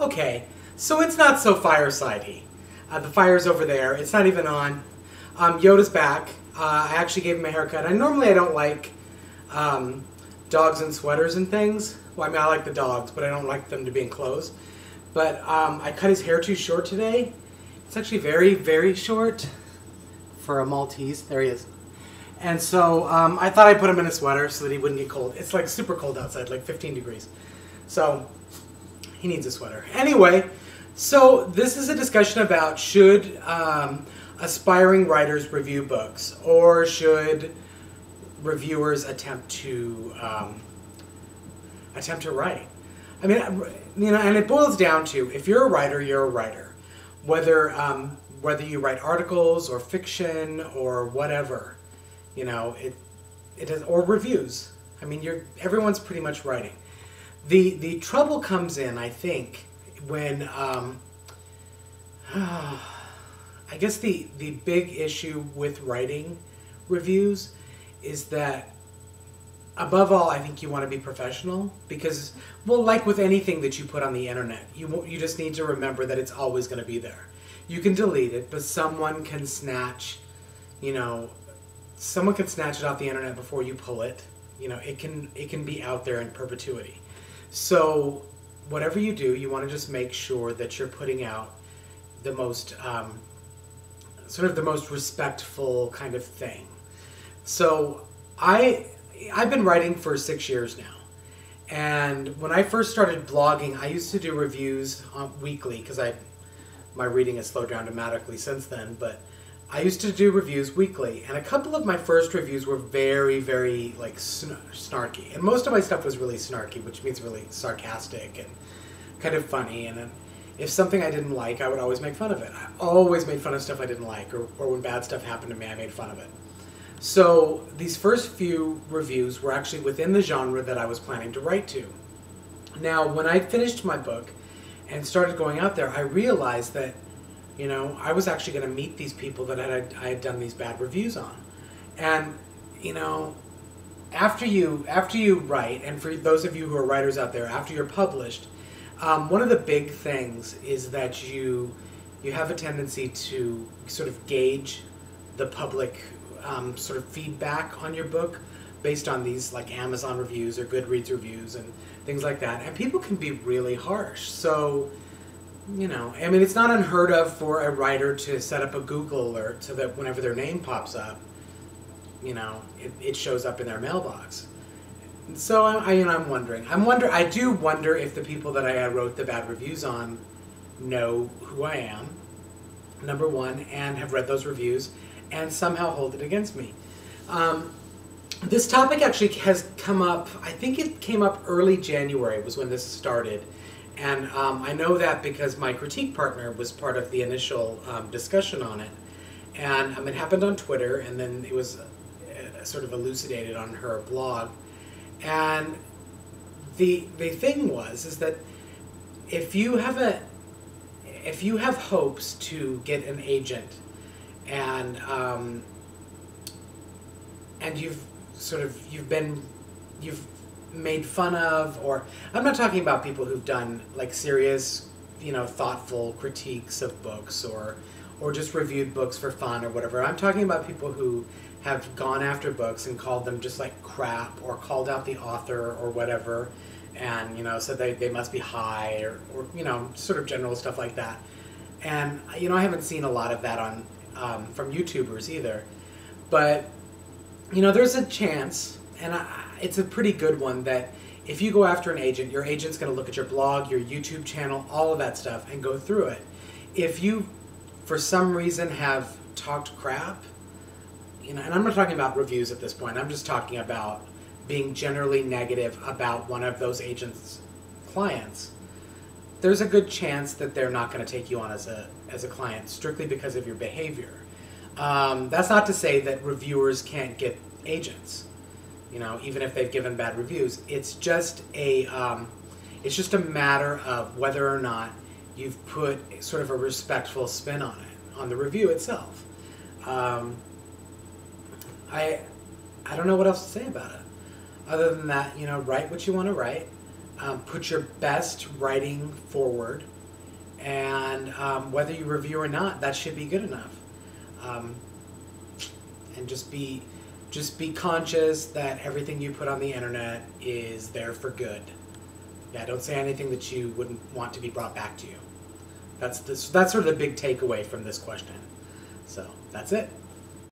Okay, so it's not so fireside-y. The fire's over there. It's not even on. Yoda's back. I actually gave him a haircut. I don't like dogs in sweaters and things. Well, I mean, I like the dogs, but I don't like them to be in clothes. But I cut his hair too short today. It's actually very, very short for a Maltese. There he is. And so I thought I'd put him in a sweater so that he wouldn't get cold. It's like super cold outside, like 15 degrees. So he needs a sweater. Anyway, so this is a discussion about should aspiring writers review books, or should reviewers attempt to write. I mean, you know, and it boils down to, if you're a writer, you're a writer. Whether you write articles or fiction or whatever, you know, it is, or reviews. I mean, everyone's pretty much writing. The trouble comes in, I think, when I guess the big issue with writing reviews is that, above all, I think you want to be professional, because, well, like with anything that you put on the internet, you just need to remember that it's always going to be there. You can delete it, but someone can snatch, you know, someone can snatch it off the internet before you pull it. You know, it can be out there in perpetuity. So whatever you do, you want to just make sure that you're putting out the most sort of the most respectful kind of thing. So I've been writing for 6 years now, and when I first started blogging, I used to do reviews weekly, because my reading has slowed down dramatically since then, but I used to do reviews weekly, and a couple of my first reviews were very, very like snarky, and most of my stuff was really snarky, which means really sarcastic and kind of funny, and if something I didn't like, I would always make fun of it. I always made fun of stuff I didn't like, or when bad stuff happened to me, I made fun of it. So these first few reviews were actually within the genre that I was planning to write to. Now, when I finished my book and started going out there, I realized that, you know, I was actually going to meet these people that I had done these bad reviews on. And, you know, after you write, and for those of you who are writers out there, after you're published, one of the big things is that you have a tendency to sort of gauge the public sort of feedback on your book based on these like Amazon reviews or Goodreads reviews and things like that. And people can be really harsh. So, you know, I mean, it's not unheard of for a writer to set up a Google alert so that whenever their name pops up, you know, it shows up in their mailbox. So I do wonder if the people that I wrote the bad reviews on know who I am, number one, and have read those reviews and somehow hold it against me. This topic actually has come up, I think it came up early January was when this started. And I know that because my critique partner was part of the initial discussion on it. And it happened on Twitter, and then it was sort of elucidated on her blog. And the thing is that if you have hopes to get an agent, and you've made fun of, or I'm not talking about people who've done like serious, you know, thoughtful critiques of books, or just reviewed books for fun or whatever. I'm talking about people who have gone after books and called them just like crap, or called out the author or whatever, and, you know, said they must be high, or you know, sort of general stuff like that. And, you know, I haven't seen a lot of that on from YouTubers either, but, you know, there's a chance, and it's a pretty good one, that if you go after an agent, your agent's going to look at your blog, your YouTube channel, all of that stuff, and go through it. If you, for some reason, have talked crap, you know, and I'm not talking about reviews at this point, I'm just talking about being generally negative about one of those agents' clients, there's a good chance that they're not going to take you on as a client strictly because of your behavior. That's not to say that reviewers can't get agents, you know, even if they've given bad reviews. It's just a matter of whether or not you've put sort of a respectful spin on it, on the review itself. I don't know what else to say about it, other than that, you know, write what you want to write, put your best writing forward, and whether you review or not, that should be good enough. And just be conscious that everything you put on the internet is there for good. Yeah, don't say anything that you wouldn't want to be brought back to you. That's sort of the big takeaway from this question. So that's it.